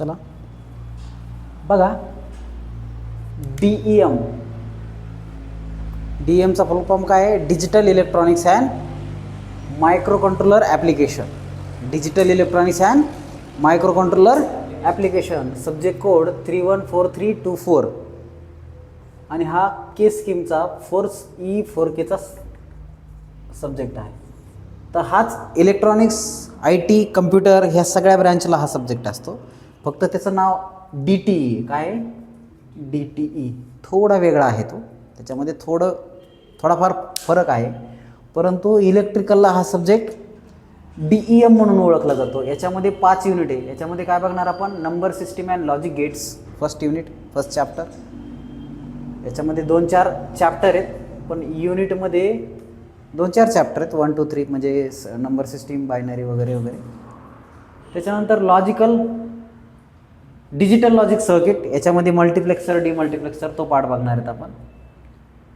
चला बघा, DEM, DEMचा फुल form काय आहे? Digital electronics and micro controller application. Digital electronics and micro controller application. Subject code 314324 आणि हा के स्कीमचा 4E4Kचा सब्जेक्ट आहे. तर हाच इलेक्ट्रॉनिक्स, IT, कम्प्युटर ह्या सगळ्या ब्रँचला हा सब्जेक्ट असतो. फक्त त्याचं नाव DTE. काय? DTE थोडा वेगळा आहे तो, त्याच्यामध्ये थोडाफार फरक आहे. परंतु इलेक्ट्रिकलला हा सब्जेक्ट DEM म्हणून ओळखला जातो. याच्यामध्ये 5 युनिट आहे. याच्यामध्ये काय बघणार आपण? Number system and logic gates, first unit, first chapter. याच्यामध्ये 2-4 चॅप्टर आहेत, पण युनिटमध्ये 2-4 चॅप्टर आहेत. 1, 2, 3 म्हणजे नंबर सिस्टीम, बायनरी वगैरे वगैरे. त्याच्यानंतर डिजिटल लॉजिक सर्किट, याच्यामध्ये मल्टिप्लेक्सर, डिमल्टिप्लेक्सर तो पार्ट बघणार आहेत आपण.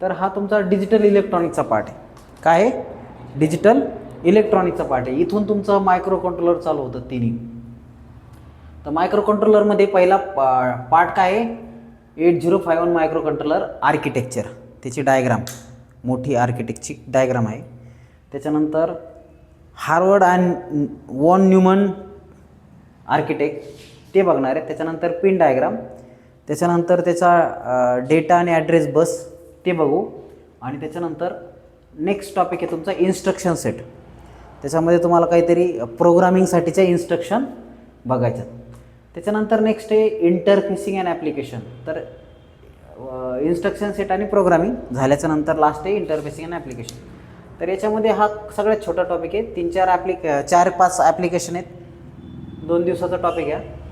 तर हा तुमचा डिजिटल इलेक्ट्रॉनिकचा पार्ट आहे. काय आहे? डिजिटल इलेक्ट्रॉनिकचा पार्ट आहे. इथून तुमचं मायक्रो कंट्रोलर चालू होतं तिन्ही. तर मायक्रो कंट्रोलरमध्ये पहिला पार्ट काय आहे? 8051 मायक्रो कंट्रोलर आर्किटेक्चर, त्याची डायग्राम, मोठी आर्किटेक्टची डायग्राम आहे. त्याच्यानंतर Harvard and von Neumann architect ते बघणार आहे. त्याच्यानंतर पिन डायग्राम, त्याच्यानंतर त्याचा डेटा आणि ॲड्रेस बस ते बघू. आणि त्याच्यानंतर नेक्स्ट टॉपिक आहे तुमचा इन्स्ट्रक्शन सेट. त्याच्यामध्ये तुम्हाला काहीतरी प्रोग्रामिंगसाठीच्या इन्स्ट्रक्शन बघायच्यात. त्याच्यानंतर नेक्स्ट आहे इंटरफेसिंग अँड ॲप्लिकेशन. तर इन्स्ट्रक्शन सेट आणि प्रोग्रामिंग झाल्याच्या नंतर लास्ट आहे इंटरफेसिंग अँड ॲप्लिकेशन. तर याच्यामध्ये हा सगळ्यात छोटा टॉपिक आहे. 4-5 ॲप्लिकेशन आहेत. 2 दिवसाचा टॉपिक आहे.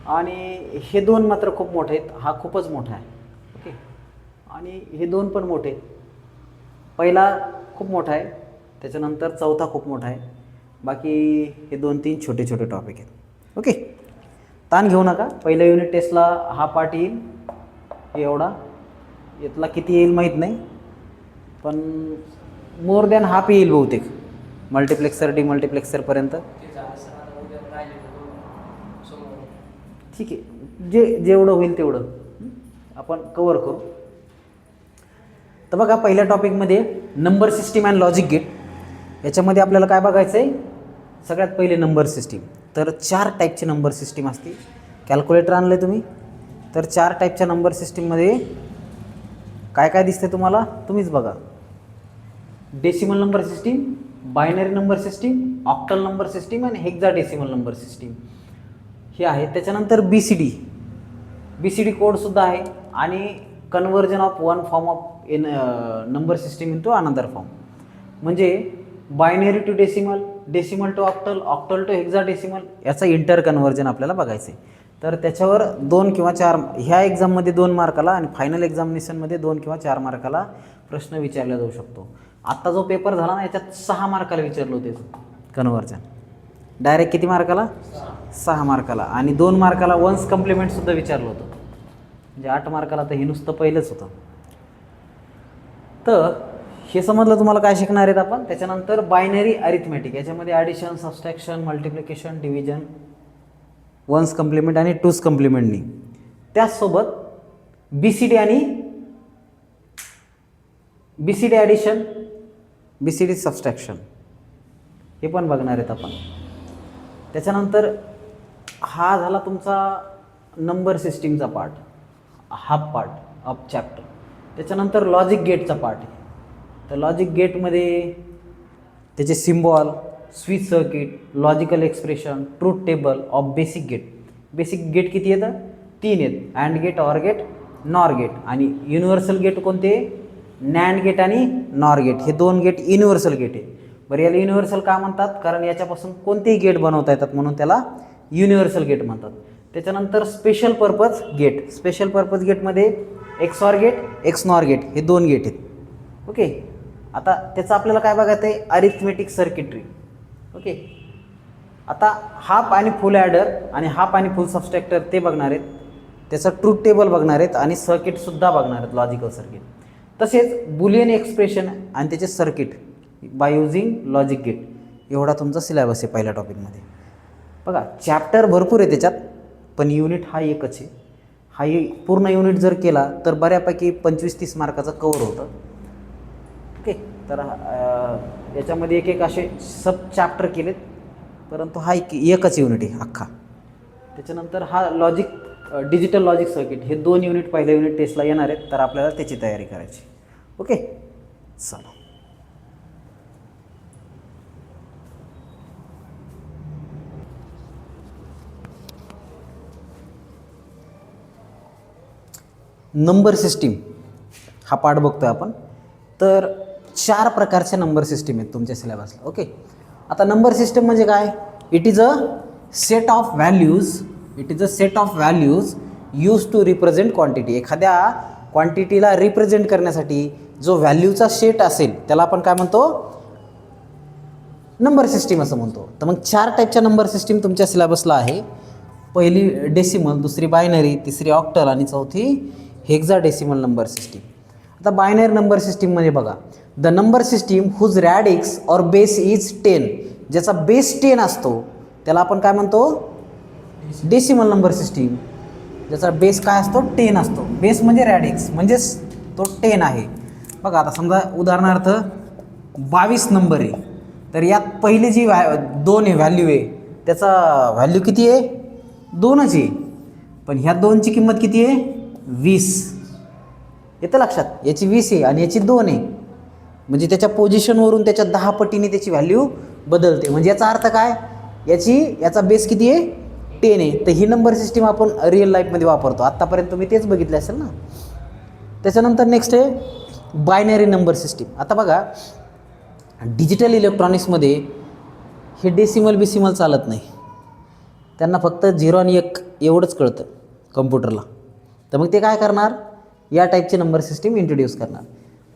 आणि हे 2 मात्र खूप मोठे आहेत. हा खूपच मोठा आहे. ओके. आणि हे 2 पण मोठे आहेत. पहिला खूप मोठा आहे, त्याच्यानंतर चौथा खूप मोठा आहे. बाकी हे 2-3 छोटे छोटे टॉपिक आहेत. ओके, ताण घेऊ नका. पहिल्या युनिट टेस्टला हा पार्ट येईल, एवढा. यातला किती येईल माहीत नाही, पण मोर दॅन हाफ येईल बहुतेक, मल्टिप्लेक्सर, डिमल्टिप्लेक्सरपर्यंत. ठीक आहे, जेवढं होईल तेवढं आपण कवर करू. तर बघा, पहिल्या टॉपिकमध्ये number system and logic gate. याच्यामध्ये आपल्याला काय बघायचं आहे? सगळ्यात पहिले नंबर सिस्टीम. तर 4 टाईपचे नंबर सिस्टीम असते. कॅल्क्युलेटर आणलं आहे तुम्ही, तर 4 टाईपच्या नंबर सिस्टीममध्ये काय काय दिसते तुम्हाला? तुम्हीच बघा. Decimal number system, binary number system, octal number system आणि हेक्साडेसिमल नंबर सिस्टीम हे आहे. त्याच्यानंतर BCD कोडसुद्धा आहे. आणि conversion of one form of number system into another form. म्हणजे binary to decimal, decimal to octal, octal to hexadecimal, याचं interconversion आपल्याला बघायचं आहे. तर त्याच्यावर 2 किंवा 4, ह्या एक्झाममध्ये 2 मार्काला आणि फायनल एक्झामिनेशनमध्ये 2 किंवा 4 मार्काला प्रश्न विचारला जाऊ शकतो. आत्ता जो पेपर झाला ना, याच्यात 6 मार्काला विचारलं होते कन्वर्जन. डायरेक्ट किती मार्काला? 6 मार्काला. आणि 2 मार्काला वन्स कम्प्लिमेंटसुद्धा विचारलं होतं. म्हणजे 8 मार्काला. तर हे नुसतं पहिलंच होतं. तर हे समजलं तुम्हाला काय शिकणार आहेत आपण. त्याच्यानंतर बायनरी अरिथमॅटिक, याच्यामध्ये addition, subtraction, multiplication, division, one's complement आणि टूज कम्प्लिमेंटनी. त्याचसोबत BCD ॲडिशन, BCD सबस्ट्रॅक्शन हे पण बघणार आहेत आपण. त्याच्यानंतर हा झाला तुमचा नंबर सिस्टीमचा part, half part of chapter. त्याच्यानंतर लॉजिक गेटचा पार्ट आहे. तर लॉजिक गेटमध्ये त्याचे symbol, switch circuit, logical expression, truth table of basic gate. Basic gate किती येतं? 3 आहेत. And gate, or gate, nor gate. आणि युनिव्हर्सल गेट कोणते? नॅन्ड गेट आणि नॉर गेट. हे 2 गेट युनिव्हर्सल गेट आहे. बरं, याला युनिव्हर्सल का म्हणतात? कारण याच्यापासून कोणतेही गेट बनवता येतात, म्हणून त्याला युनिव्हर्सल गेट म्हणतात. त्याच्यानंतर special purpose gate. Special purpose गेटमध्ये XOR गेट, XNOR गेट हे 2 गेट आहेत. ओके. आता त्याचं आपल्याला काय बघायचं आहे? Arithmetic circuitry. ओके. आता हाफ आणि फुल ॲडर आणि हाफ आणि फुल सबस्ट्रॅक्टर ते बघणार आहेत. त्याचं ट्रूथ टेबल बघणार आहेत आणि सर्किटसुद्धा बघणार आहेत, लॉजिकल सर्किट. तसेच बुलियन एक्सप्रेशन आणि त्याचे circuit by using logic gate. एवढा तुमचा सिलेबस आहे पहिल्या टॉपिकमध्ये. बघा, चॅप्टर भरपूर आहे त्याच्यात, पण युनिट हा एकच आहे. हा पूर्ण युनिट जर केला तर बऱ्यापैकी 25-30 मार्काचं कवर होतं. ओके, तर याच्यामध्ये एक एक असे सब चॅप्टर केलेत, परंतु हा एकच युनिट आहे अख्खा. त्याच्यानंतर हा लॉजिक डिजिटल लॉजिक सर्किट, हे 2 युनिट पहिल्या युनिट टेस्टला येणार आहेत, तर आपल्याला त्याची तयारी करायची. ओके, चला. नंबर सिस्टीम हा पार्ट बघतोय आपण. तर 4 प्रकारच्या नंबर सिस्टीम आहेत तुमच्या सिलेबसला. ओके, आता नंबर सिस्टम म्हणजे काय? It is a set of values use to represent quantity. एखाद्या क्वांटिटीला रिप्रेझेंट करण्यासाठी जो व्हॅल्यूचा सेट असेल त्याला आपण काय म्हणतो? नंबर सिस्टीम असं म्हणतो. तर मग 4 टाईपच्या नंबर सिस्टीम तुमच्या सिलेबसला आहे. पहिली डेसिमल, दुसरी बायनरी, तिसरी ऑक्टल आणि चौथी हेक्साडेसिमल नंबर सिस्टीम. आता बायनरी नंबर सिस्टीम म्हणजे बघा, the number system whose radix or base is 10. ज्याचा बेस 10 असतो त्याला आपण काय म्हणतो? Decimal number system. ज्याचा बेस काय असतो? 10 असतो. बेस म्हणजे रॅडिक्स, म्हणजेच तो 10 आहे. बघा, आता समजा उदाहरणार्थ 22 नंबर आहे, तर यात पहिली जी 2 आहे व्हॅल्यू आहे, त्याचा व्हॅल्यू किती आहे? 2च आहे. पण ह्या 2ची किंमत किती आहे? 20. येतं लक्षात? याची 20 आहे आणि याची 2 आहे. म्हणजे त्याच्या पोझिशनवरून त्याच्या 10 पटीने त्याची व्हॅल्यू बदलते. म्हणजे याचा अर्थ काय? याचा बेस किती आहे? 10 आहे. तर ही नंबर सिस्टीम आपण रिअल लाईफमध्ये वापरतो. आत्तापर्यंत तुम्ही तेच बघितले असेल ना. त्याच्यानंतर नेक्स्ट आहे बायनरी नंबर सिस्टीम. आता बघा, डिजिटल इलेक्ट्रॉनिक्समध्ये हे डेसिमल बिसिमल चालत नाही. त्यांना फक्त 0 आणि 1 एवढंच कळतं कम्प्युटरला. तर मग ते काय करणार? या टाईपची नंबर सिस्टीम इंट्रोड्यूस करणार.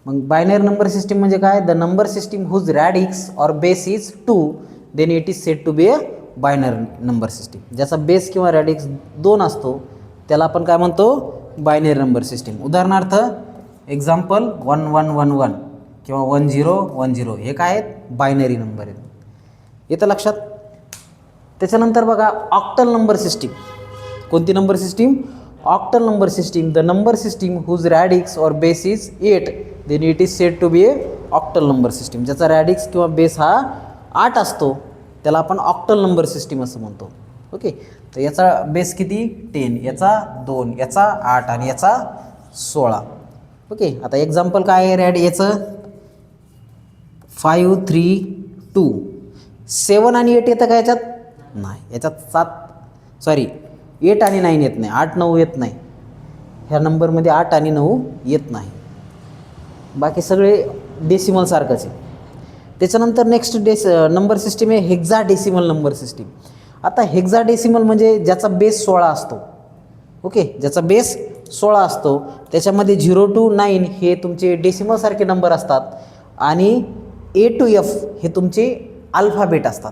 मग बायनरी नंबर सिस्टीम म्हणजे काय? The number system whose radix or base is 2, then it is said to be a binary number system. ज्याचा बेस किंवा रॅडिक्स 2 असतो त्याला आपण काय म्हणतो? Binary number system. उदाहरणार्थ एक्झाम्पल 1111 किंवा 1010, हे काय आहेत? बायनरी नंबर आहेत. येतं लक्षात? त्याच्यानंतर बघा ऑक्टल नंबर सिस्टीम. कोणती number system? Octal number system. The number system whose radix or base is 8, then it is said to be a octal number system. ज्याचा रॅडिक्स किंवा बेस हा 8 असतो त्याला आपण ऑक्टल नंबर सिस्टीम असं म्हणतो. Okay, तर याचा बेस किती? 10, याचा 2, याचा 8 आणि याचा 16. ओके, आता एक्झाम्पल काय आहे याचं? 5 3 2. 7 आणि 8 येतं का याच्यात? नाही. याच्यात 8 आणि 9 येत नाही. 8 9 येत नाही. ह्या नंबरमध्ये 8 आणि 9 येत नाही. बाकी सगळे डेसिमल सारखंच आहे. त्याच्यानंतर नेक्स्ट नंबर सिस्टीम आहे हेक्साडेसिमल नंबर सिस्टीम. आता हेक्साडेसिमल म्हणजे ज्याचा बेस 16 असतो. ओके, ज्याचा बेस 16 असतो त्याच्यामध्ये 0 to 9 हे तुमचे डेसिमलसारखे नंबर असतात आणि A to F हे तुमचे अल्फाबेट असतात.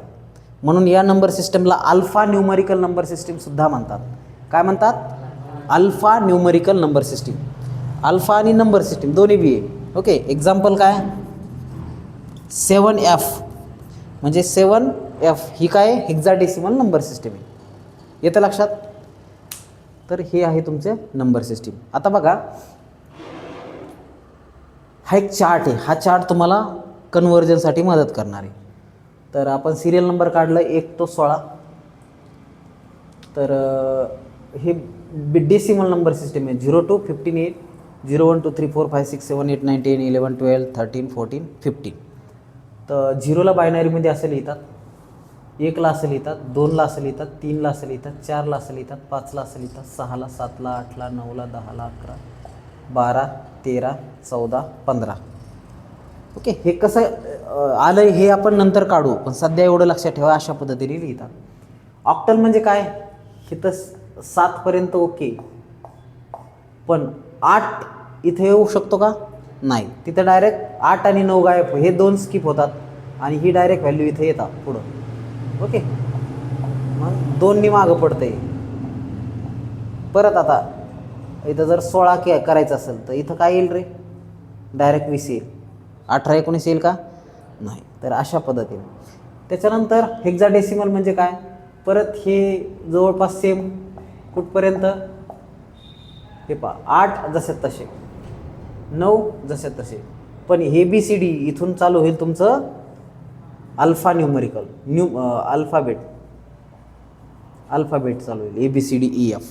म्हणून या नंबर सिस्टमला अल्फा न्यूमरिकल नंबर सिस्टीमसुद्धा म्हणतात. काय म्हणतात? Alpha numerical number system. Alpha आणि नंबर सिस्टीम दोन्ही बी आहे. ओके, एक्झाम्पल काय? 7F म्हणजे 7F ही काय? हेक्साडेसिमल नंबर सिस्टीम आहे. येतं लक्षात? तर हे आहे तुमचे नंबर सिस्टीम. आता बघा, हा एक चार्ट आहे. हा चार्ट तुम्हाला कन्व्हर्जनसाठी मदत करणार आहे. तर आपण सिरियल नंबर काढलं 1 to 16. तर हे डेसिमल नंबर सिस्टीम आहे. 0 to 15, 0 1 2 3 4 5 6 7 8 9 10 11 12 13 14 15. तर 0ला बायनरीमध्ये असं लिहितात, 1ला असं लिहितात, 2ला असं लिहितात, 3ला असं लिहितात, 4ला असं लिहितात, 5ला असं लिहितात, 6ला 7ला 8ला 9ला 10ला 11 12 13 14 15. ओके, हे कसं आलं हे आपण नंतर काढू, पण सध्या एवढं लक्षात ठेवा अशा पद्धतीने लिहितात. ऑक्टल म्हणजे काय? इथं 7पर्यंत ओके, पण 8 इथे येऊ शकतो का? नाही. तिथं डायरेक्ट 8 आणि 9 गायब, हे 2 स्किप होतात आणि ही डायरेक्ट व्हॅल्यू इथे येतात पुढं. ओके, मग 2नी मागं पडतंय. परत आता इथं जर 16 करायचं असेल तर इथं काय येईल रे? डायरेक्ट 20 येईल. 18 19 येईल का? नाही. तर अशा पद्धतीने. त्याच्यानंतर हेक्साडेसिमल म्हणजे काय? परत हे जवळपास सेम कुठपर्यंत? हे पहा 8 जसे तसे, 9 जसे तसे, पण हे ABCD इथून चालू होईल तुमचं अल्फा न्यूमरिकल अल्फाबेट चालू होईल ABCDEF.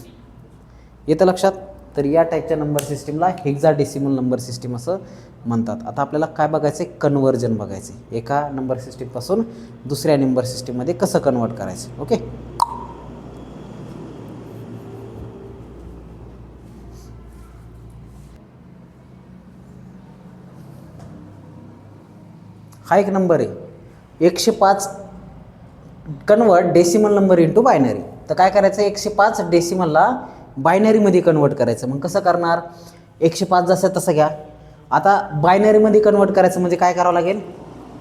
येतं लक्षात? तर या टाईपच्या नंबर सिस्टीमला हेक्साडेसिमल नंबर सिस्टीम असं म्हणतात. आता आपल्याला काय बघायचं आहे? कन्व्हर्जन बघायचं आहे. एका नंबर सिस्टीमपासून दुसऱ्या नंबर सिस्टीममध्ये कसं कन्वर्ट करायचं. ओके. हा एक नंबर आहे 105 convert decimal number into binary. तर काय करायचं? 105 डेसिमलला बायनरीमध्ये कन्वर्ट करायचं. मग कसं करणार? 105 जसं तसं घ्या. आता बायनरीमध्ये कन्वर्ट करायचं म्हणजे काय करावं लागेल?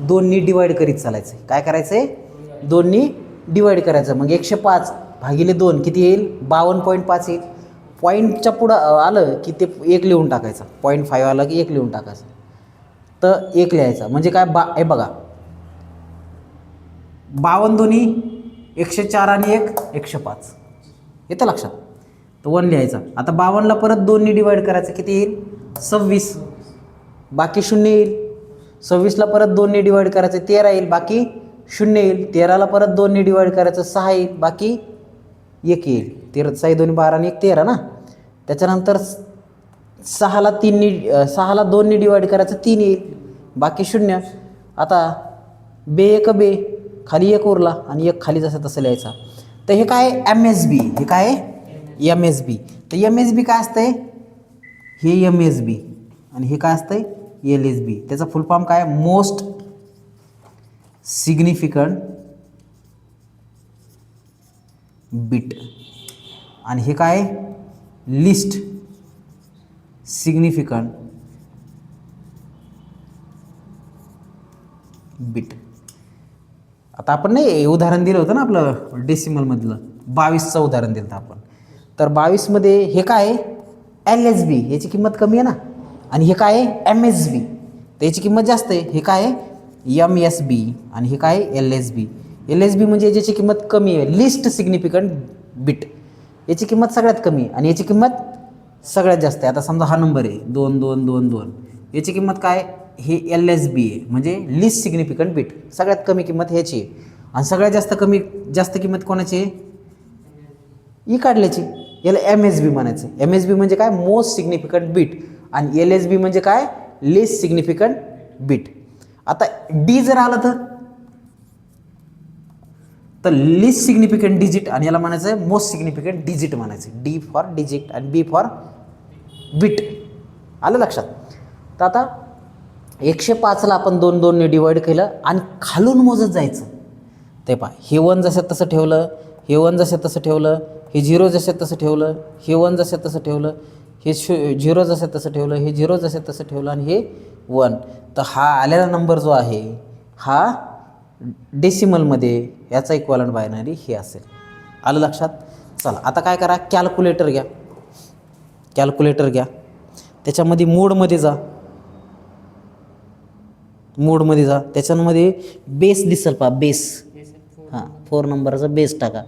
2नी डिवाईड करीत चालायचं. काय करायचं आहे? 2नी डिवाईड करायचं. मग 105 भागिले 2 किती येईल? 52.5 येईल. पॉईंटच्या पुढं आलं की ते 1 लिहून टाकायचं. 0.5 आलं की 1 लिहून टाकायचं. तर 1 लिहायचा म्हणजे काय? हे बघा 52 दोन्ही 104 आणि 1 105. येतं लक्षात? तर 1 लिहायचा. आता 52ला परत 2नी डिवाईड करायचं. किती येईल? 26. बाकी 0 येईल. 26ला परत 2नी डिवाईड करायचं 13 येईल. बाकी 0 येईल. 13ला परत 2नी डिवाईड करायचं 6 येईल. बाकी 1 येईल. 13 6 2 12 आणि 1 13 ना. त्याच्यानंतर 6ला 2नी डिवाईड करायचं 3 येईल. बाकी 0. आता बे 1 बे खाली 1 उरला आणि 1 खाली जसं तसं लिहायचा. तर हे काय? MSB. हे काय? MSB. तर MSB काय असतंय? हे MSB आणि हे काय असतंय? LSB. त्याचा फुल फॉर्म काय? Most significant bit. आणि हे काय? List significant bit. आता आपण नाही उदाहरण दिलं होतं ना आपलं डेसिमलमधलं 22चं उदाहरण दिलं होतं आपण. तर 22मध्ये हे काय? LSB. याची किंमत कमी आहे ना. आणि हे काय? MSB. तर याची किंमत जास्त आहे. हे काय? MSB. आणि हे काय? LSB. LSB म्हणजे ज्याची किंमत कमी आहे, लिस्ट सिग्निफिकंट बिट. याची किंमत सगळ्यात कमी आणि याची किंमत सगळ्यात जास्त आहे. आता समजा हा नंबर आहे 2 2 2 2. याची किंमत काय? हे LSB आहे म्हणजे लिस्ट सिग्निफिकंट बिट. सगळ्यात कमी किंमत ह्याची आहे आणि सगळ्यात जास्त किंमत कोणाची आहे? ई काढल्याची. याला MSB म्हणायचं. MSB म्हणजे काय? Most significant bit. आणि LSB म्हणजे काय? List significant bit. आता D जर आलं तर लिस्ट सिग्निफिकंट डिजिट आणि याला म्हणायचं आहे मोस्ट सिग्निफिकंट डिजिट म्हणायचं. D फॉर डिजिट आणि B फॉर बिट. आलं लक्षात? तर आता 105ला आपण 2 2ने डिवाईड केलं आणि खालून मोजत जायचं. ते पहा हे 1 जसं तसं ठेवलं, हे 1 जसं तसं ठेवलं, हे 0 जसं तसं ठेवलं, हे 1 जसं तसं ठेवलं, हे 0 जसं तसं ठेवलं, हे 0 जसं तसं ठेवलं आणि हे 1. तर हा आलेला नंबर जो आहे हा डेसिमलमध्ये याचा इक्वलंट बायनरी हे असेल. आलं लक्षात? चला आता काय करा? कॅल्क्युलेटर घ्या. त्याच्यामध्ये मोडमध्ये जा. त्याच्यामध्ये बेस दिसेल पहा. बेस 4 नंबरचा बेस टाका.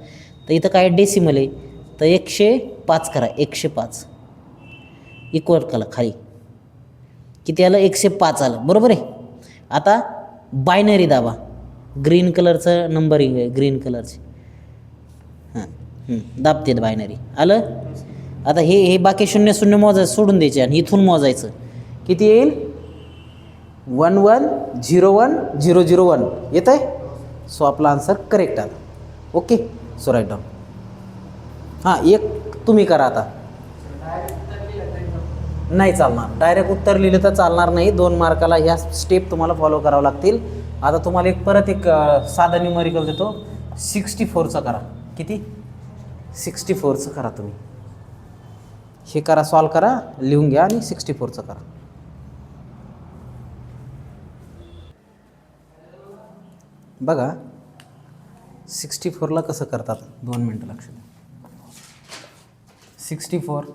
तर इथं काय डेसिमल आहे तर 105 करा. 105 इक्वल करा खाली. किती आलं? 105 आलं. बरोबर आहे. आता बायनरी दाबा. ग्रीन कलरचं नंबरिंग आहे, ग्रीन कलरची. दाबते बायनरी. आलं? आता हे बाकी 0 0 मोजायचं सोडून द्यायचे आणि इथून मोजायचं. किती येईल? 1 1 0 1 0 0 1 येत आहे. सो आपला आन्सर करेक्ट आला. ओके. So write down. एक तुम्ही करा आता. नाही चालणार. डायरेक्ट उत्तर लिहिलं तर चालणार नाही. 2 मार्काला ह्या स्टेप तुम्हाला फॉलो करावं लागतील. आता तुम्हाला परत एक साधा न्यूमरिकल देतो. 64चं करा. किती? 64चं करा तुम्ही. हे करा, सॉल्व करा, लिहून घ्या आणि 64चं करा. बघा 64ला कसं करतात. 2 मिनटं लक्ष द्या. 64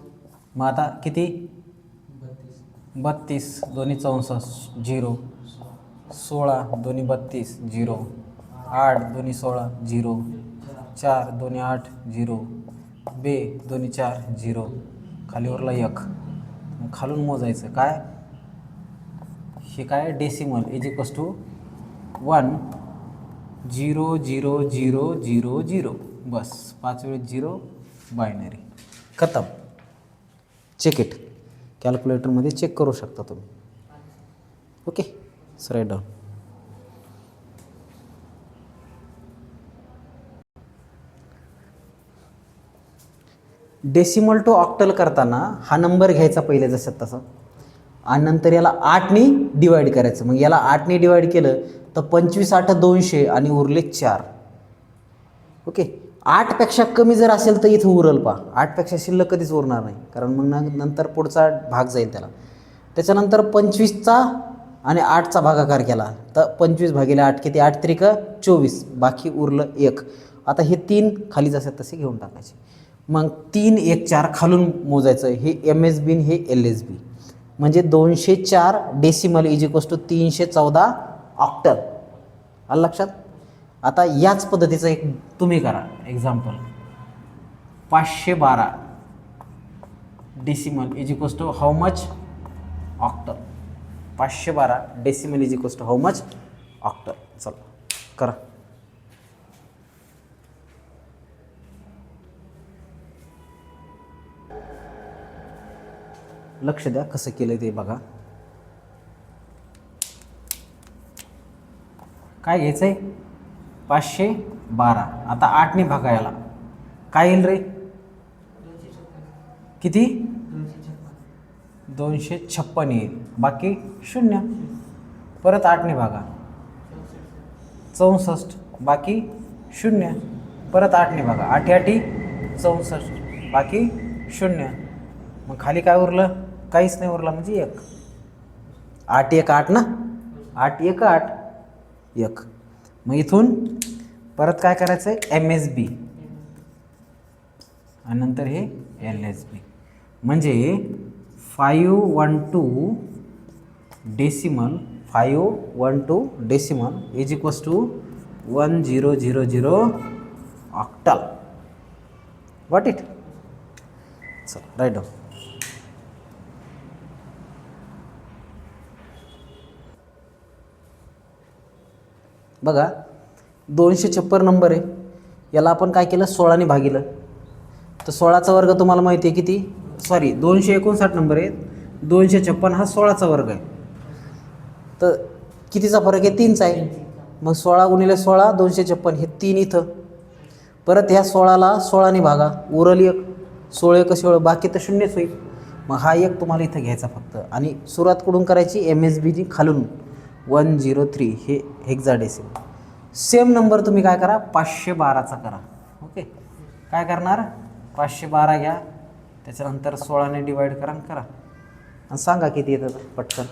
मग आता किती? 32 दोन्ही 64 0, 16 दोन्ही 32 0, 8 दोन्ही 16 0, 4 दोन्ही 8 0, बे दोन्ही 4 0 खालीवरला 1 मग खालून मोजायचं काय हे काय डेसिमल इज इक्वल्स टू 1 0 0 0 0 0 बस 5 वेळेस 0 बायनरी खतम. चेक इट कॅल्क्युलेटरमध्ये चेक करू शकता तुम्ही. Okay write down. Decimal to octal करताना हा नंबर घ्यायचा पहिले जसं तसं आणि नंतर याला 8ने डिवाईड करायचं. मग याला 8ने डिवाईड केलं तर 25 8 200 आणि उरले 4. ओके 8पेक्षा कमी जर असेल तर इथं उरल पा 8पेक्षा शिल्लक कधीच उरणार नाही कारण मग नंतर पुढचा भाग जाईल त्याला. त्याच्यानंतर 25चा आणि 8चा भागाकार केला तर 25 भागिले 8 किती 8 त्रिक 24 बाकी उरलं 1. आता हे 3 खाली जसे तसे घेऊन टाकायचे. मग 3 1 4 खालून मोजायचं. हे MSB हे LSB म्हणजे 204 decimal is equals to 314 octal. आलं लक्षात. आता याच पद्धतीचं एक तुम्ही करा example 512 decimal is equals to how much octal. 512 decimal is equals to how much octal. चला करा. लक्ष द्या कसं केलं ते बघा. काय घ्यायचं आहे 512. आता 8ने भागायला काय येईल रे किती 256 येईल बाकी 0. परत 8ने भागा 64 बाकी 0. परत 8ने भागा 8 8 64 बाकी 0. मग खाली काय उरलं काहीच नाही उरला म्हणजे 1. 8 1 8 ना 8 1 8 1. मग इथून परत काय करायचं आहे MSB आणि नंतर हे LSB म्हणजे 512 decimal 512 decimal is equals to 1000 octal. What it. चला राईट डाऊन. बघा 256 नंबर आहे. याला आपण काय केलं 16ने भागिलं तर 16चा वर्ग तुम्हाला माहिती आहे किती 259 नंबर आहे. 256 हा 16चा वर्ग आहे तर कितीचा फरक आहे 3चा आहे. मग 16 गुणिले 16 256 हे 3 इथं. परत ह्या 16ला 16ने भागा उरल 1 16 1 16 बाकी तर 0च होईल. मग हा 1 तुम्हाला इथं घ्यायचा फक्त आणि सुरुवात कुठून करायची MSB खालून 103 हे हेक्साडेसिमल. सेम नंबर तुम्ही काय करा 512चा करा. ओके काय करणार 512 घ्या त्याच्यानंतर 16ने डिवाईड करा आणि सांगा किती येतं पटकन.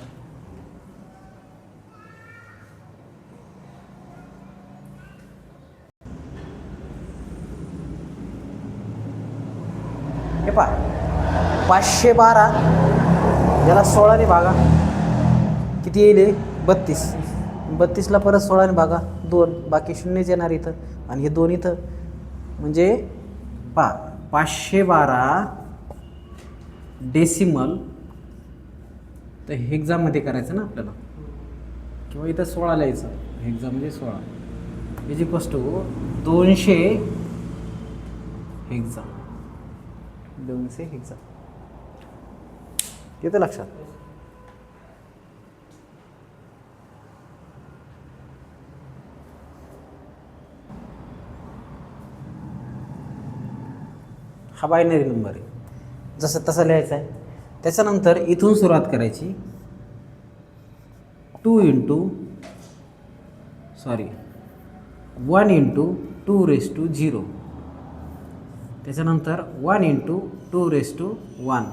हे पहा 512 याला 16ने भागा किती येईल 32. 32ला परत 16ने भागा 2 बाकी 0च येणार इथं आणि हे 2 इथं म्हणजे 512 डेसिमल तर हेक्झामध्ये करायचं ना आपल्याला किंवा इथं 16 लिहायचं. हेक्झामध्ये 16 is equals to 200 hexa 200 hexa. येतं लक्षात. हा बायनरी नंबर आहे जसं तसं लिहायचं आहे. त्याच्यानंतर इथून सुरुवात करायची 1 × 2⁻0 त्याच्यानंतर 1 × 2⁻1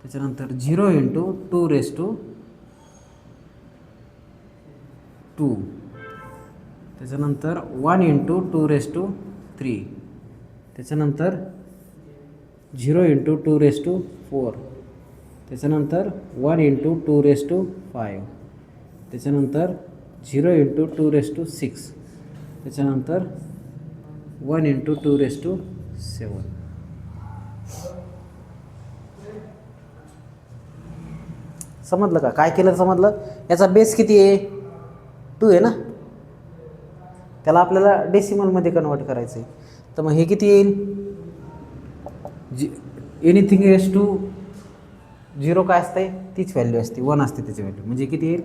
त्याच्यानंतर 0 × 2⁻2 त्याच्यानंतर 1 × 2⁻3 त्याच्यानंतर 0 × 2⁻4 त्याच्यानंतर 1 × 2⁻5 त्याच्यानंतर 0 × 2⁻6 त्याच्यानंतर 1 × 2⁻7 समजलं का? काय केलं समजलं? याचा बेस किती आहे? 2 आहे ना. त्याला आपल्याला डेसिमलमध्ये कन्वर्ट करायचं आहे. तर मग हे किती येईल? एनिथिंग रेस टू 0 काय असते? तीच व्हॅल्यू असते, 1 असते त्याची व्हॅल्यू. म्हणजे किती येईल?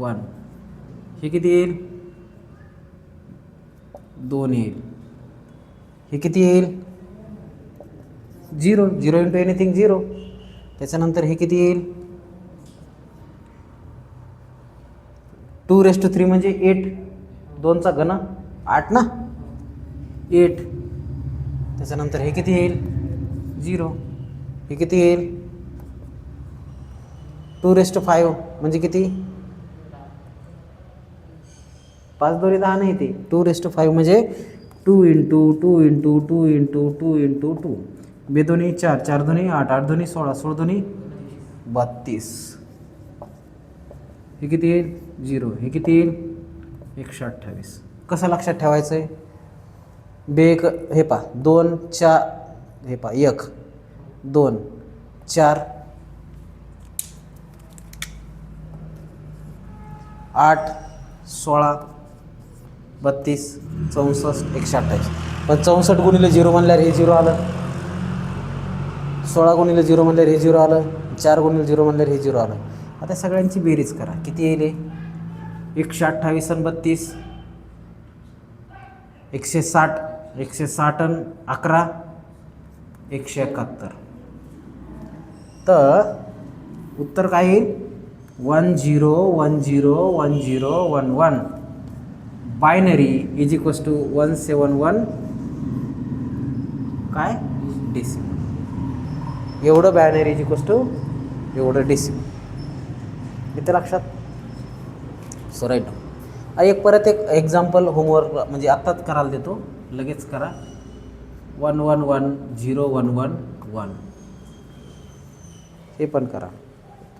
1. हे किती येईल? 2 येईल. हे किती येईल? 0. 0 इंटू एनिथिंग 0. त्याच्यानंतर हे किती येईल? 2⁻³ म्हणजे 8. 2चा घन 8 ना, 8. त्याच्यानंतर हे किती येईल? 0. हे किती येईल? 2⁵ म्हणजे किती? 5 दोरी 10 नाही ते. 2⁵ म्हणजे 2 इंटू 2 इंटू 2 इंटू 2 इंटू 2. 2 दोन्ही 4, 4 दोन्ही 8, 8 दोन्ही 16, 16 दोन्ही 32. हे किती येईल? 0. हे किती येईल? 128. कसं लक्षात ठेवायचं आहे? बेक हे पा 2 4 हे पा 1 2 4 8 16 32 64 128. पण 64 गुणिले 0 म्हणल्यावर हे 0 आलं. 16 गुणिले 0 म्हणल्यावर हे 0 आलं. 4 गुणिले 0 म्हणल्यावर हे 0 आलं. आता सगळ्यांची बेरीज करा. किती येईल? 128 आणि 32 160. 160 आणि 11 171. तर उत्तर काय येईल? 1 0 1 0 1 0 1 1. बायनरी इज इक्वल्स टू 171 काय? डेसिमल. एवढं बायनरी इज इक्वल्स टू एवढं डेसिमल. इथे लक्षात? So write. एक परत एक एक्झाम्पल होमवर्क म्हणजे आत्ताच करायला देतो, लगेच करा. 1 1 1 0 1 1 1. हे पण करा.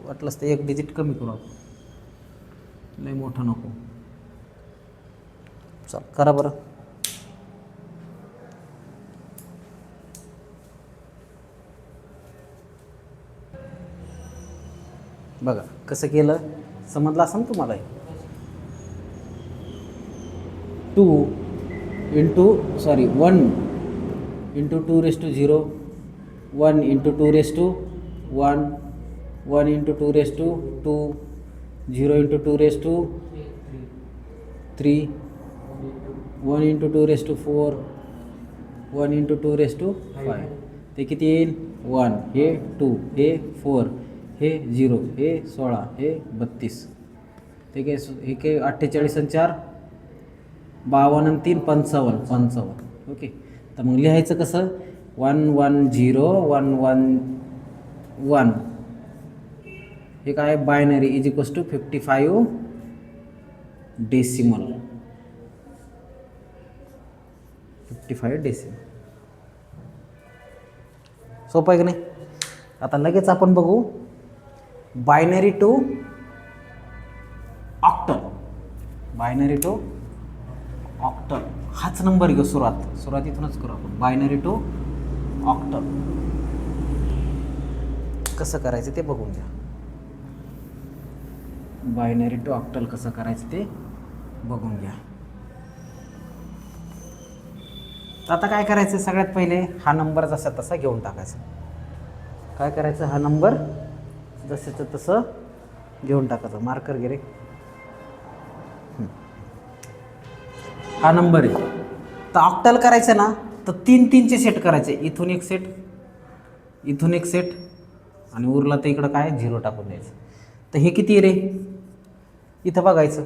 वाटलंच तर एक डिजिट कमी करू आपण, लय मोठं नको. चल करा बरं. बघा कसं केलं, समजलं असं ना तुम्हाला? 1 into 2⁻0 1 into 2⁻1 1 into 2⁻2 0 into 2⁻3 1 into 2⁻4 1 into 2⁻5. ते किती येईल? 1 हे 2 हे 4 हे 0 हे 16 हे 32. ते काय? हे काय? 48 आणि 4 52 आणि 3 55. ओके. तर मग लिहायचं कसं? 1 1 0 1 1 1. हे काय? Binary is equals to 55 decimal. 55 decimal. सोपं आहे की नाही? आता लगेच आपण बघू binary to octal. Binary to octal हाच नंबर घेऊ. सुरुवात इथूनच करू आपण. बायनरी टू ऑक्टल कसं करायचं ते बघून घ्या. बायनरी टू ऑक्टल कसं करायचं ते बघून घ्या. आता काय करायचं? सगळ्यात पहिले हा नंबर जसा तसा घेऊन टाकायचा. काय करायचं? हा नंबर जसंचं तसं घेऊन टाकायचं. मार्कर घे रे. हा नंबर आहे. तर ऑक्टल करायचं ना, तर 3 3चे सेट करायचे. इथून एक सेट, इथून एक सेट आणि उरला तर इकडं काय 0 टाकून द्यायचं. तर हे किती आहे रे? इथं बघायचं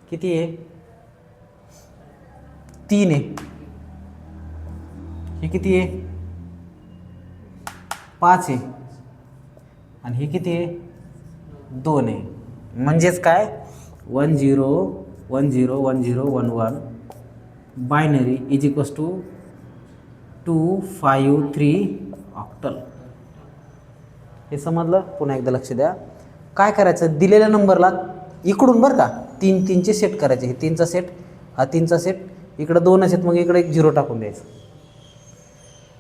किती आहे? 3 आहे. हे किती आहे? 5 आहे. आणि हे किती आहे? 2 आहे. म्हणजेच काय? 1 0 1 0 1 0 1 1 binary is equals to 2 5 3 octal. हे समजलं? पुन्हा एकदा लक्ष द्या. काय करायचं? दिलेल्या नंबरला इकडून बरं का 3 3चे सेट करायचे. हे 3चा सेट, हा 3चा सेट, इकडं 2 आहेत, मग इकडे एक 0 टाकून द्यायचं.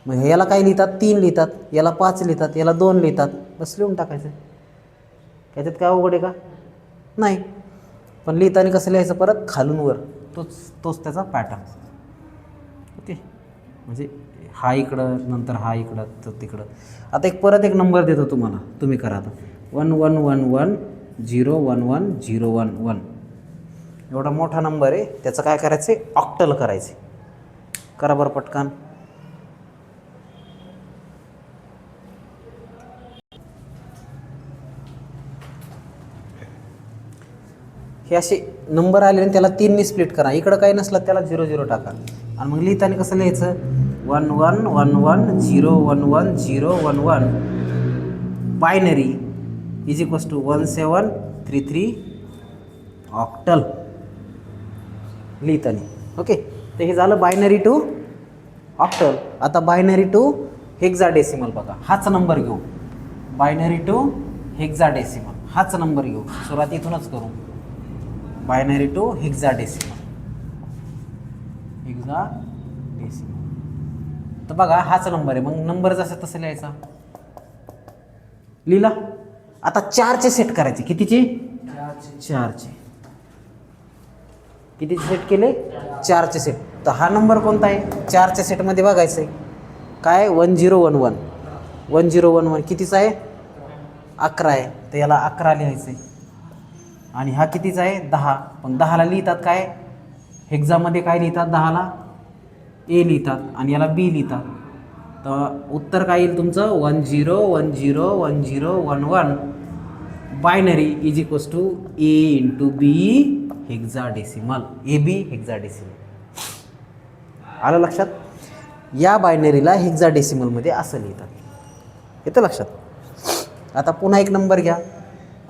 मग याला काय लिहितात 3 लिहितात, याला 5 लिहितात, याला 2 लिहितात, बस लिहून टाकायचं. त्याच्यात काय अवघड आहे का? नाही. पण लिहिताना कसं लिहायचं परत खालून वर, तोच त्याचा पॅटर्न. ओके, म्हणजे हा इकडं नंतर हा इकडं तर तिकडं. आता परत एक नंबर देतो तुम्हाला, तुम्ही करा आता. 1 1 1 1 0 1 1 0 1 1 एवढा मोठा नंबर आहे. त्याचं काय करायचं आहे? ऑक्टल करायचे. करा बरं पटकन. हे असे नंबर आले आणि त्याला 3 स्प्लिट करा. इकडं काही नसलं त्याला 0 0 टाका. आणि मग लिहिताना कसं लिहायचं? 1 1 1 1 0 1 1 0 1 1 binary is equals to 1 7 3 3 octal लिहिताना. ओके, तर हे झालं बायनरी टू ऑक्टल. आता बायनरी टू हेक्साडेसिमल बघा. हाच नंबर घेऊ. बायनरी टू हेक्साडेसिमल हाच नंबर घेऊ. सुरुवात इथूनच करू. Binary to hexadecimal. तर बघा हाच नंबर आहे. मग नंबर जसं तसं लिहायचा. लिहिला. आता 4चे सेट करायचे. कितीचे? 4चे. कितीचे सेट केले? 4चे सेट. तर हा नंबर कोणता आहे? 4च्या सेटमध्ये बघायचं आहे. काय? 1 0 1 1 1 0 1 1 कितीचा आहे? 11 आहे. तर याला 11 लिहायचं आहे. आणि हा कितीचा आहे? 10. पण 10ला लिहितात काय? हेक्सामध्ये काय लिहितात? 10ला ए लिहितात आणि याला बी लिहितात. तर उत्तर काय येईल तुमचं? 1 0 1 0 1 0 1 1 binary is equals to A into B hexadecimal. A B hexadecimal. आलं लक्षात? या बायनरीला हेक्साडेसिमलमध्ये असं लिहितात. येतं लक्षात? आता पुन्हा एक नंबर घ्या.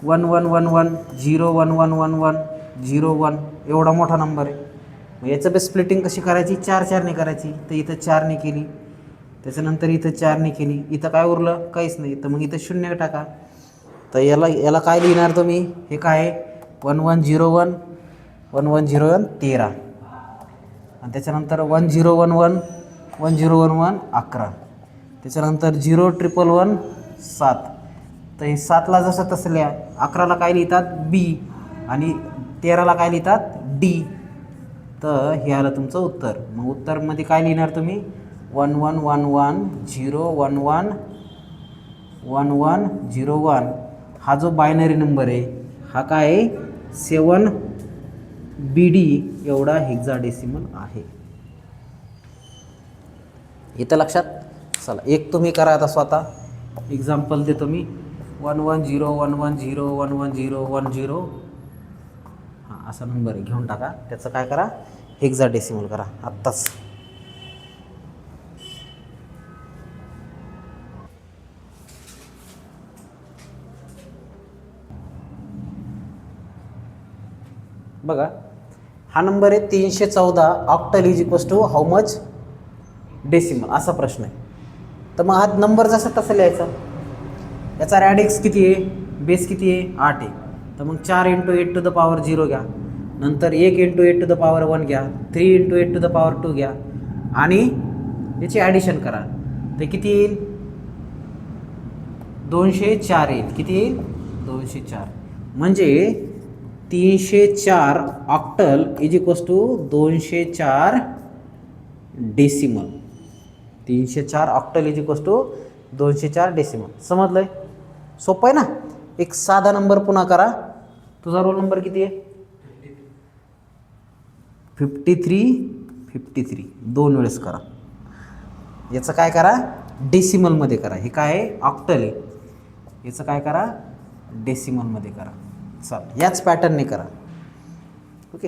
1 1 1 1 0 1 1 1 1 0 1 एवढा मोठा नंबर आहे. मग याचं बे स्प्लिटिंग कशी करायची? 4 4 ने करायची. तर इथं 4 ने केली, त्याच्यानंतर इथं 4 ने केली. इथं काय उरलं? काहीच नाही. तर मग इथं 0 टाका. तर याला काय लिहिणार तुम्ही? हे काय आहे? 1 1 0 1 1 1 0 1 13. आणि त्याच्यानंतर 1 0 1 1 1 0 1 1 11. त्याच्यानंतर 0 1 1 1 7. तर हे 7ला जसं तसं लिहा. 11ला काय लिहितात? बी. आणि 13ला काय लिहितात? डी. तर हे आलं तुमचं उत्तर. मग उत्तरमध्ये काय लिहिणार तुम्ही? 1 1 1 1 0 1 1 1 1 0 1 हा जो बायनरी नंबर आहे हा काय आहे? 7 BD एवढा हेक्साडेसिमल आहे. इथं लक्षात? चला एक तुम्ही करा आता स्वतः. एक्झाम्पल देतो मी. 1 1 0 1 1 0 1 1 0 1 0 हां असा नंबर घेऊन टाका. त्याचं काय करा? हेक्साडेसिमल करा आत्ताच. बघा हा नंबर आहे 314. Octal is equals to how much decimal असा प्रश्न आहे. तर मग हा नंबर जसा तसं लिहायचा. याचा रॅडिक्स किती आहे? बेस किती आहे? 8 आहे. तर मग 4 × 8 to the power 0 घ्या. नंतर 1 × 8 to the power 1 घ्या. 3 × 8 to the power 2 घ्या. आणि याची ॲडिशन करा. ते किती येईल? 204 येईल. किती येईल? 204. म्हणजे 304 octal is equals to 204 decimal. 304 octal is equals to 204 decimal. समजलंय? सोपं आहे ना? एक साधा नंबर पुन्हा करा. तुझा रोल नंबर किती आहे? 53. 2 वेळेस करा. याचं काय करा? डेसिमलमध्ये करा. हे काय आहे? ऑक्टल आहे. याचं काय करा? डेसिमलमध्ये करा. चाल याच पॅटर्नने करा. ओके.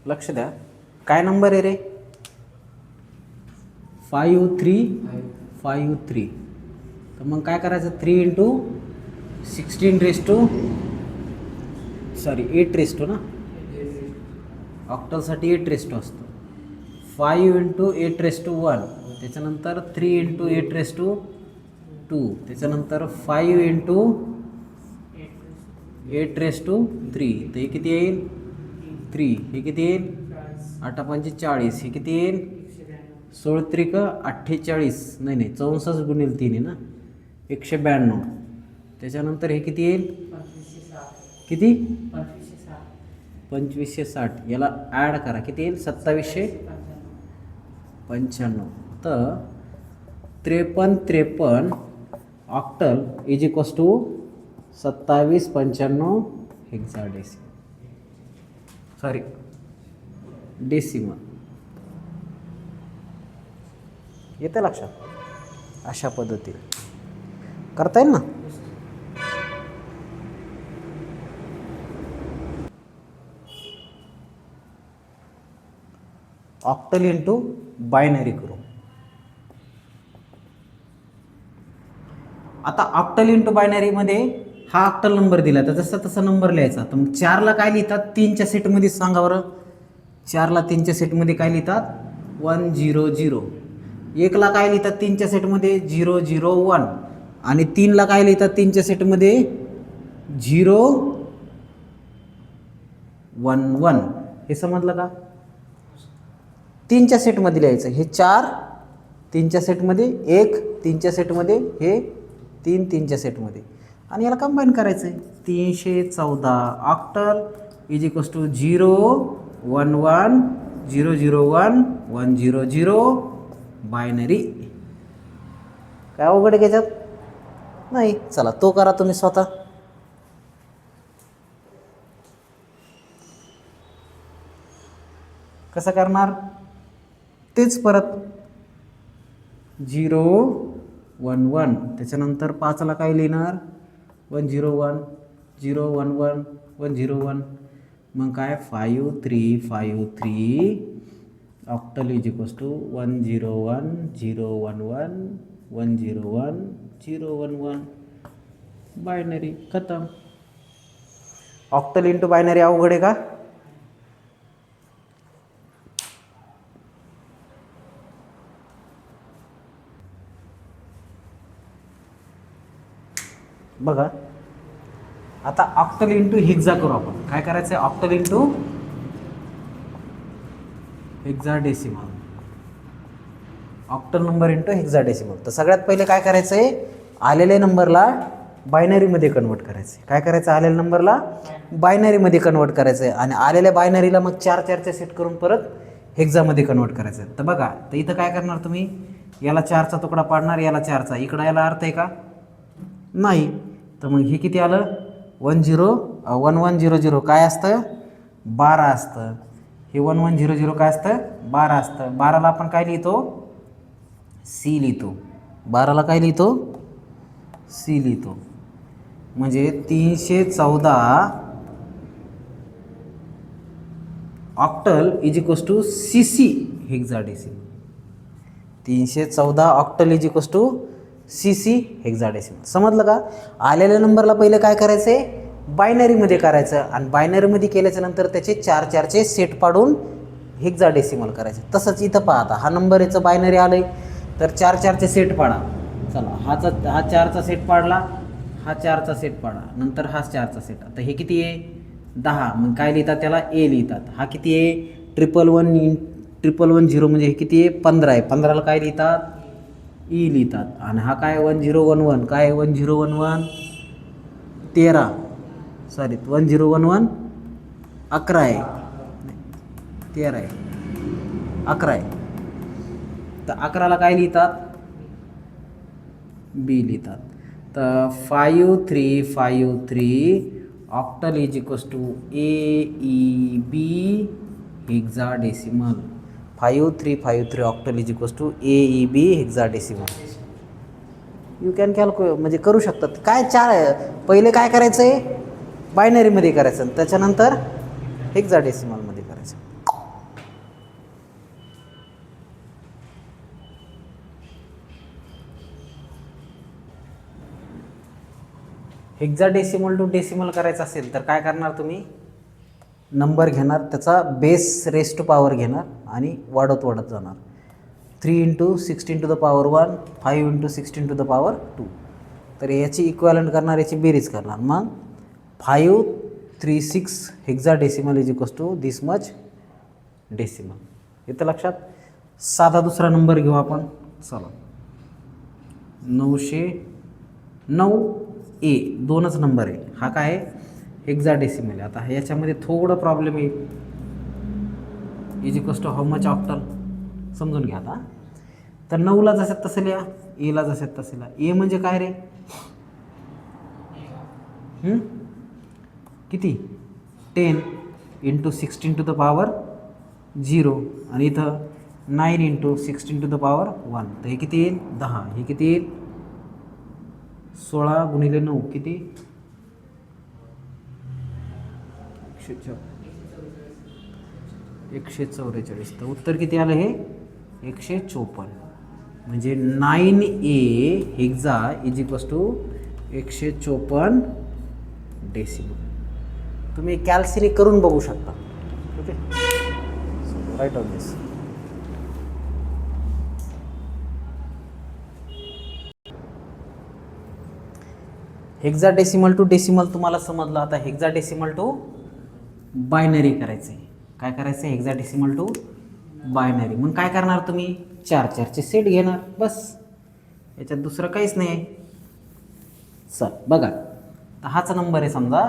लक्ष द्या. काय नंबर आहे रे? 5353. तर मग काय करायचं? 3 × 16 raised to 8 raised to ना. ऑक्टलसाठी 8 raised to असतं. 5 × 8 raised to 1. त्याच्यानंतर 3 × 8 raised to 2. त्याच्यानंतर 5 × 8⁻3. तर हे किती येईल 3. हे किती येईल 8×5 = 40. हे किती येईल 16×3 = 48. नाही 64 × 3 आहे ना 192. त्याच्यानंतर हे किती येईल किती 2560. याला ॲड करा किती येईल 2795. तर 53 octal is equals to 2795 hexadecimal. Sorry decimal. येतं लक्षात. अशा पद्धतीने करता येईल ना. ऑक्टल इंटू बायनरी करू. आता ऑक्टल इंटू बायनरीमध्ये हा ऑक्टल नंबर दिला तर जसा तसा नंबर लिहायचा. तर मग 4ला काय लिहितात 3च्या सेटमध्ये सांगा बरं. 4ला 3च्या सेटमध्ये काय लिहितात 100. 1ला काय लिहितात 3च्या सेटमध्ये 001. आणि 3ला काय लिहितात 3च्या सेटमध्ये 011. हे समजलं का. 3च्या सेटमध्ये लिहायचं. हे 4 3च्या सेटमध्ये, 1 3च्या सेटमध्ये, हे 3 3च्या सेटमध्ये. आणि याला कंबाईन करायचं आहे. 314 octal is equals to 011 001 100 binary. काय अवघड आहे त्याच्यात नाही. चला तो करा तुम्ही स्वतः. कसं करणार तेच परत 011. त्याच्यानंतर 5ला काय लिहिणार 101 011 101. मग काय 5353 octal is equals to 101 011 101 011 binary. खतम. ऑक्टल इंटू बायनरी अवघड आहे का. बघा आता ऑक्टल इंटू हेक्झा करू आपण. काय करायचं आहे octal into hexadecimal. Octal number into hexadecimal. तर सगळ्यात पहिले काय करायचं आहे आलेल्या नंबरला बायनरीमध्ये कन्वर्ट करायचं आहे. काय करायचं आलेल्या नंबरला बायनरीमध्ये कन्वर्ट करायचं आहे. आणि आलेल्या बायनरीला मग 4 सेट करून परत हेक्झामध्ये कन्वर्ट करायचं आहे. तर बघा तर इथं काय करणार तुम्ही याला 4चा तुकडा पाडणार, याला 4चा. इकडं याला अर्थ आहे का नाही. तर मग हे किती आलं 1100 काय असतं 12 असतं. हे 1100 काय असतं 12 असतं. 12ला आपण काय लिहितो सी लिहितो. 12ला काय लिहितो सी लिहितो. म्हणजे 314 octal is equals to CC hexadecimal. 314 octal is equals to CC hexadecimal. समजलं का. आलेल्या नंबरला पहिले काय करायचं आहे बायनरीमध्ये करायचं. आणि बायनरीमध्ये केल्याच्या नंतर त्याचे 4 सेट पाडून हेक्साडेसिमल करायचं. तसंच इथं पाहता हा नंबर याचं बायनरी आलं आहे तर 4 सेट पाडा. चला हा 4चा सेट पाडला, हा 4चा सेट पाडा, नंतर हा 4चा सेट. आता हे किती आहे 10. मग काय लिहितात त्याला A लिहितात. हा किती आहे 1110 म्हणजे हे किती आहे 15 आहे. 15ला काय लिहितात E लिहितात. आणि हा काय 1011 काय 1011 13 सॉरी 1011 11 आहे 13 आहे 11 आहे. तर 11ला काय लिहितात B लिहितात. तर 5353 octal is equals to AEB hexadecimal. 5353 octal is equals to AEB hexadecimal. You can calculate म्हणजे करू शकतात. काय पहिले काय करायचं आहे बायनरीमध्ये करायचं त्याच्यानंतर हेक्साडेसिमलमध्ये करायचं. हेक्साडेसिमल टू डेसिमल करायचं असेल तर काय करणार तुम्ही नंबर घेणार त्याचा बेस रेस टू पॉवर घेणार आणि वाढत जाणार. 3 × 16⁻1 5 × 16⁻2. तर याची इक्वॅलंट करणार याची बेरीज करणार. मग 536 hexadecimal is equals to this much decimal. इथं लक्षात. साधा दुसरा नंबर घेऊ आपण. चला 909A दोनच नंबर आहे. हा काय आहे हेक्साडेसिमल आहे. आता याच्यामध्ये थोडं प्रॉब्लेम येईल. Is equals to how much octal समजून घ्या आता. तर 9ला जसं तसं लिहा, एला जसं तसं लिहा. ए म्हणजे काय रे किती 10 इंटू 16 टू द पॉवर 0 आणि इथं 9 इंटू 16 टू द पॉवर 1. तर हे किती येईल 10. हे किती येईल 16 गुणिले 9 किती 144. तर उत्तर किती आलं हे 154. म्हणजे 9A hexa is equals to 154 decimal. तुम्ही कॅल्सीने करून बघू शकता. Okay write on this. Hexadecimal to decimal तुम्हाला समजलं. आता हेक्साडेसिमल टू बायनरी करायचे. काय करायचं हेक्साडेसिमल टू बायनरी. मग काय करणार तुम्ही 4-4चे सेट घेणार बस. याच्यात दुसरं काहीच नाही आहे. चल बघा तर हाच नंबर आहे समजा.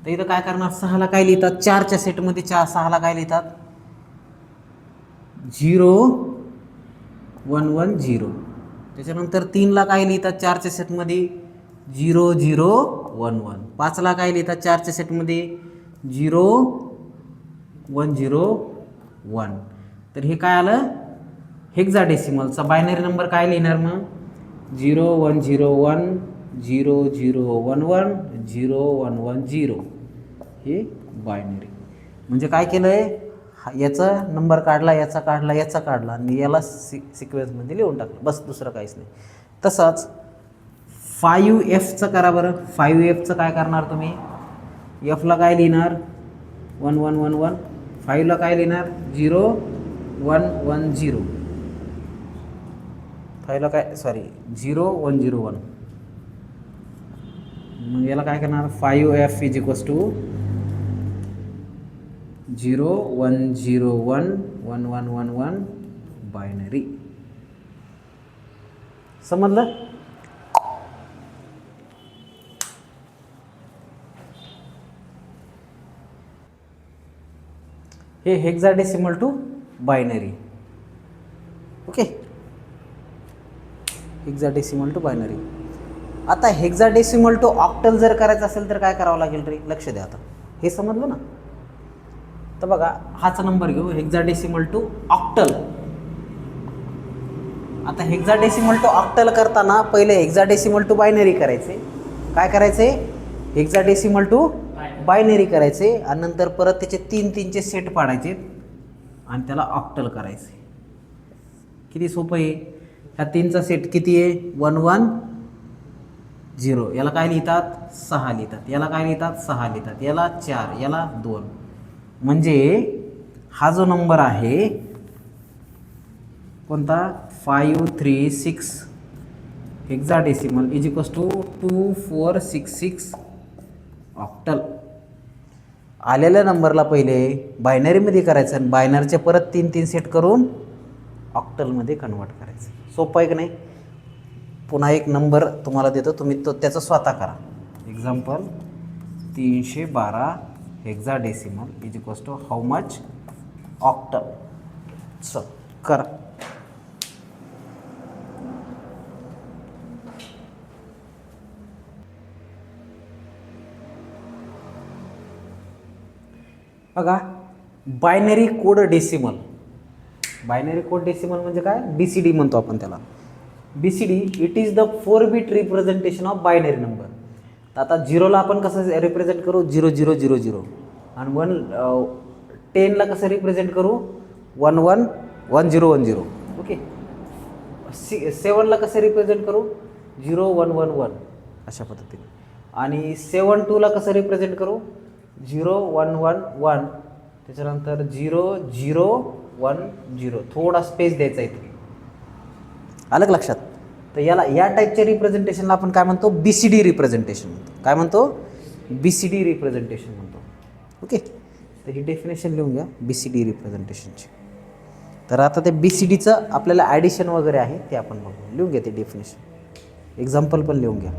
तर इथं काय करणार 6ला काय लिहितात 4च्या सेटमध्ये 6ला काय लिहितात 0-1-1-0. त्याच्यानंतर 3ला काय लिहितात 4च्या सेटमध्ये 0-0-1-1. 5ला काय लिहितात 4च्या सेटमध्ये 0-1-0-1. तर हे काय आलं हेक्साडेसिमलचा बायनरी नंबर काय लिहिणार मग 0-1-0-1 0-0-1-1 0-1-1-0. हे बायनरी. म्हणजे काय केलं आहे याचा नंबर काढला, याचा काढला, याचा काढला आणि याला सिक्वेन्समध्ये लिहून टाकलं बस. दुसरं काहीच नाही. तसंच 5Fचं करा बरं. 5Fचं काय करणार तुम्ही Fला काय लिहिणार 1-1-1-1. 5ला काय लिहिणार 0-1-1-0. 5ला काय 0-1-0-1. मग याला काय करणार 5F is equals to 0-1-0-1 1-1-1-1 binary. समजलं. हे hexadecimal to binary. Okay hexadecimal to binary. आता हेक्साडेसिमल टू ऑक्टल जर करायचं असेल तर काय करावं लागेल रे. लक्ष द्या. आता हे समजलं ना. तर बघा हाच नंबर घेऊ हेक्साडेसिमल टू ऑक्टल. आता हेक्साडेसिमल टू ऑक्टल करताना पहिले हेक्साडेसिमल टू बायनरी करायचे. काय करायचे हेक्साडेसिमल टू बायनरी करायचे आणि नंतर परत त्याचे 3-3चे सेट पाडायचे आणि त्याला ऑक्टल करायचे. किती सोपं आहे. ह्या 3चा सेट किती आहे 1-1-0. याला काय लिहितात 6 लिहितात. याला काय लिहितात 6 लिहितात. याला 4 याला 2. म्हणजे हा जो नंबर आहे कोणता 536 hexadecimal is equals to 2466 octal. आलेल्या नंबरला पहिले बायनरीमध्ये करायचं आणि बायनरचे परत 3-3 सेट करून ऑक्टलमध्ये कन्वर्ट करायचं. सोपं आहे की नाही. पुन्हा एक नंबर तुम्हाला देतो तुम्ही तो त्याचं स्वतः करा. Example 312 hexadecimal is equals to how much octal. चल करा. बघा binary code decimal. Binary code decimal म्हणजे काय BCD म्हणतो आपण त्याला. BCD it is the 4-bit representation of binary number. तर आता 0ला आपण कसं रिप्रेझेंट करू 0000 आणि 10ला कसं रिप्रेझेंट करू 111010. ओके 7ला कसं रिप्रेझेंट करू 0111 अशा पद्धतीने. आणि 7-2ला कसं रिप्रेझेंट करू 0111. त्याच्यानंतर 0010. थोडा स्पेस द्यायचा इथे. आलं का लक्षात. तर याला या टाईपच्या रिप्रेझेंटेशनला आपण काय म्हणतो BCD रिप्रेझेंटेशन म्हणतो. काय म्हणतो BCD रिप्रेझेंटेशन म्हणतो. ओके, तर ही डेफिनेशन लिहून घ्या BCD रिप्रेझेंटेशनची. तर आता ते BCDचं आपल्याला ॲडिशन वगैरे आहे ते आपण बघू. लिहून घ्या ते डेफिनेशन, एक्झाम्पल पण लिहून घ्या.